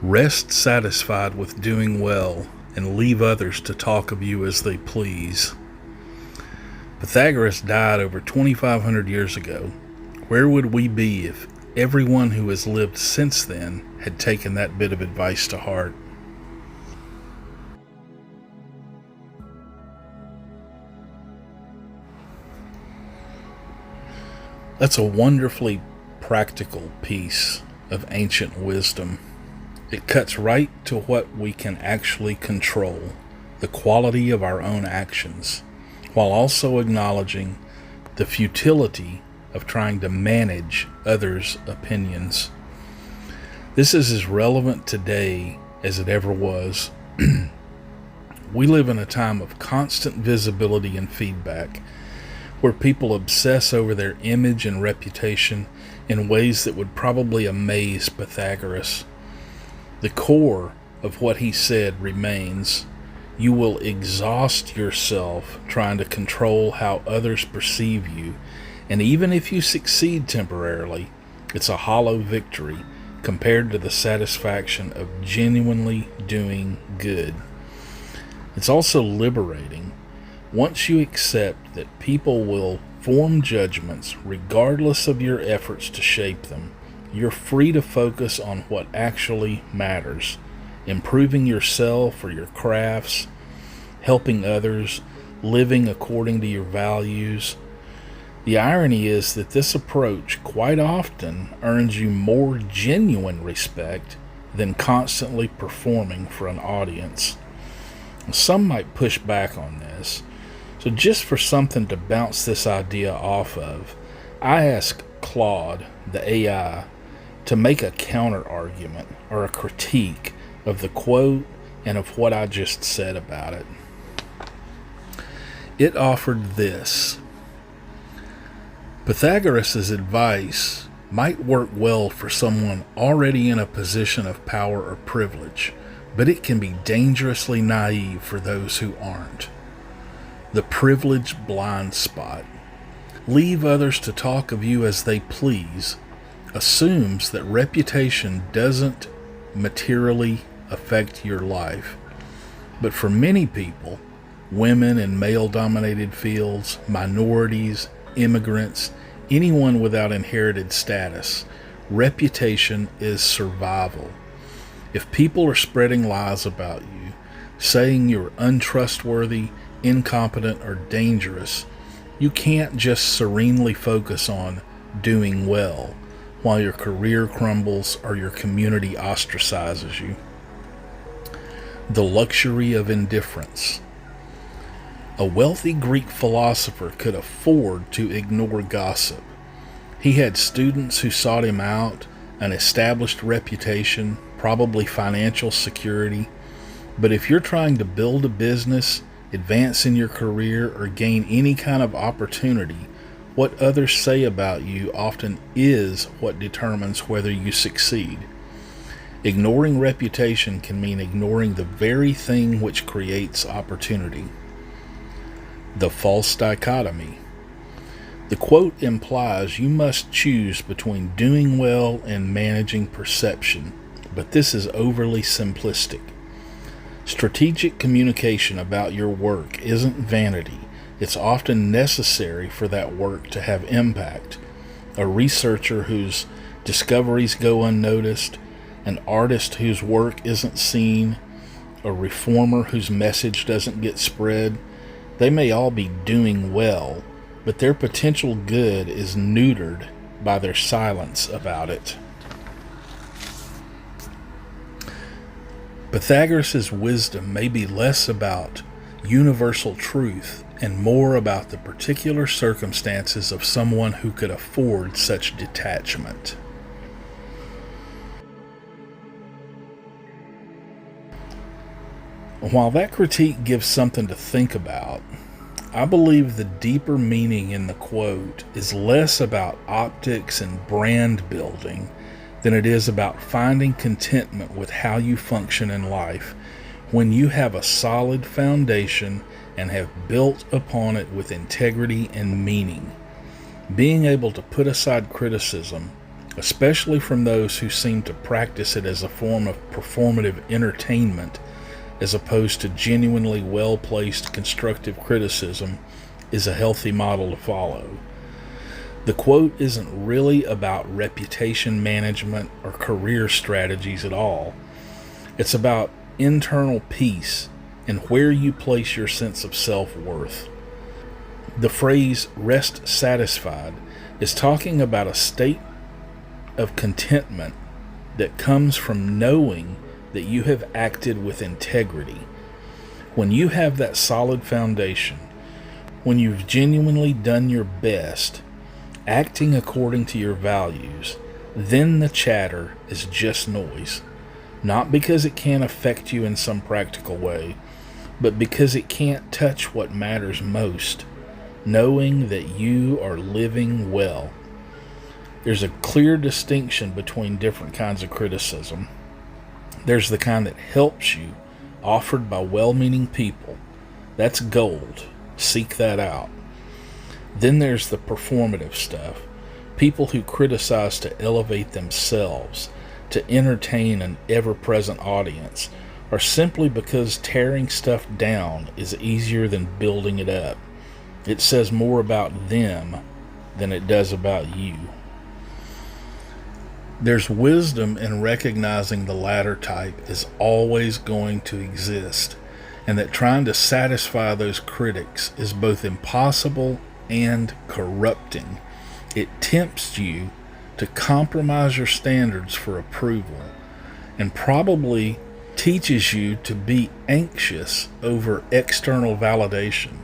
Rest satisfied with doing well, and leave others to talk of you as they please. Pythagoras died over 2,500 years ago. Where would we be if everyone who has lived since then had taken that bit of advice to heart? That's a wonderfully practical piece of ancient wisdom. It cuts right to what we can actually control, the quality of our own actions, while also acknowledging the futility of trying to manage others' opinions. This is as relevant today as it ever was. We live in a time of constant visibility and feedback, where people obsess over their image and reputation in ways that would probably amaze Pythagoras. The core of what he said remains: you will exhaust yourself trying to control how others perceive you, and even if you succeed temporarily, it's a hollow victory compared to the satisfaction of genuinely doing good. It's also liberating once you accept that people will form judgments regardless of your efforts to shape them. You're free to focus on what actually matters: improving yourself or your crafts, helping others, living according to your values. The irony is that this approach quite often earns you more genuine respect than constantly performing for an audience. Some might push back on this. So just for something to bounce this idea off of, I asked Claude, the AI, to make a counter argument or a critique of the quote and of what I just said about it. It offered this: Pythagoras' advice might work well for someone already in a position of power or privilege, but it can be dangerously naive for those who aren't. The privileged blind spot. Leave others to talk of you as they please assumes that reputation doesn't materially affect your life. But for many people, women in male-dominated fields, minorities, immigrants, anyone without inherited status, reputation is survival. If people are spreading lies about you, saying you're untrustworthy, incompetent, or dangerous, you can't just serenely focus on doing well while your career crumbles or your community ostracizes you. The luxury of indifference. A wealthy Greek philosopher could afford to ignore gossip. He had students who sought him out, an established reputation, probably financial security. But if you're trying to build a business, advance in your career, or gain any kind of opportunity, what others say about you often is what determines whether you succeed. Ignoring reputation can mean ignoring the very thing which creates opportunity. The false dichotomy. The quote implies you must choose between doing well and managing perception, but this is overly simplistic. Strategic communication about your work isn't vanity. It's often necessary for that work to have impact. A researcher whose discoveries go unnoticed, an artist whose work isn't seen, a reformer whose message doesn't get spread, they may all be doing well, but their potential good is neutered by their silence about it. Pythagoras' wisdom may be less about universal truth and more about the particular circumstances of someone who could afford such detachment. While that critique gives something to think about, I believe the deeper meaning in the quote is less about optics and brand building than it is about finding contentment with how you function in life when you have a solid foundation and have built upon it with integrity and meaning. Being able to put aside criticism especially from those who seem to practice it as a form of performative entertainment as opposed to genuinely well-placed constructive criticism, is a healthy model to follow. The quote isn't really about reputation management or career strategies at all. It's about internal peace and where you place your sense of self-worth. The phrase rest satisfied is talking about a state of contentment that comes from knowing that you have acted with integrity. When you have that solid foundation, when you've genuinely done your best, acting according to your values, then the chatter is just noise. Not because it can't affect you in some practical way, but because it can't touch what matters most, knowing that you are living well. There's a clear distinction between different kinds of criticism. There's the kind that helps you, offered by well-meaning people. That's gold. Seek that out. Then there's the performative stuff. People who criticize to elevate themselves, to entertain an ever-present audience, or simply because tearing stuff down is easier than building it up. It says more about them than it does about you. There's wisdom in recognizing the latter type is always going to exist, and that trying to satisfy those critics is both impossible and corrupting. It tempts you to compromise your standards for approval, and probably teaches you to be anxious over external validation.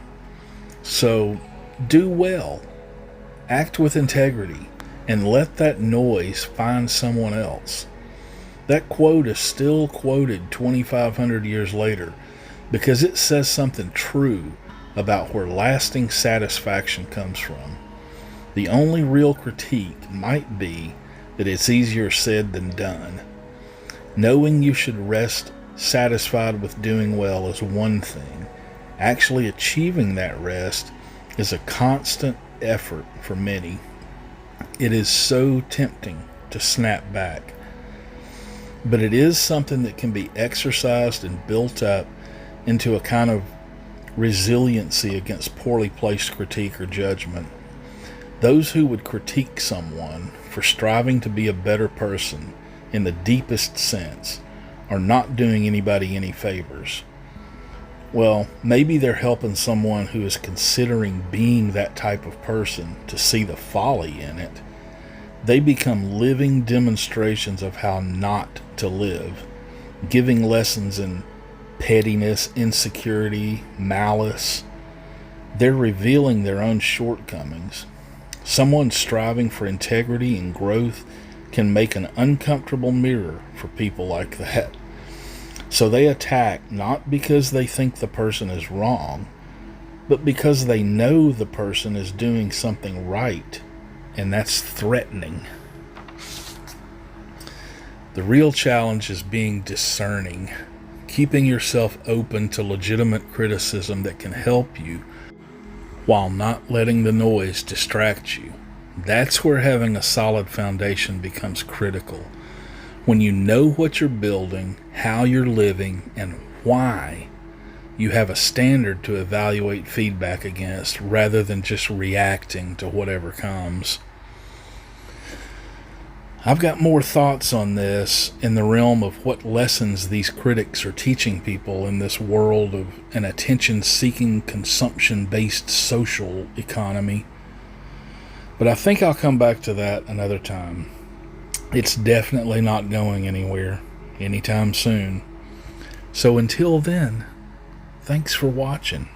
So do well, act with integrity, and let that noise find someone else. That quote is still quoted 2,500 years later because it says something true about where lasting satisfaction comes from. The only real critique might be that it's easier said than done. Knowing you should rest satisfied with doing well is one thing. Actually achieving that rest is a constant effort for many. It is so tempting to snap back. But it is something that can be exercised and built up into a kind of resiliency against poorly placed critique or judgment. Those who would critique someone for striving to be a better person in the deepest sense are not doing anybody any favors. Well, maybe they're helping someone who is considering being that type of person to see the folly in it. They become living demonstrations of how not to live, giving lessons in pettiness, insecurity, malice. They're revealing their own shortcomings. Someone striving for integrity and growth can make an uncomfortable mirror for people like that. So they attack not because they think the person is wrong, but because they know the person is doing something right, and that's threatening. The real challenge is being discerning, keeping yourself open to legitimate criticism that can help you while not letting the noise distract you. That's where having a solid foundation becomes critical. When you know what you're building, how you're living, and why, you have a standard to evaluate feedback against rather than just reacting to whatever comes. I've got more thoughts on this in the realm of what lessons these critics are teaching people in this world of an attention-seeking, consumption-based social economy. But I think I'll come back to that another time. It's definitely not going anywhere anytime soon. So until then, thanks for watching.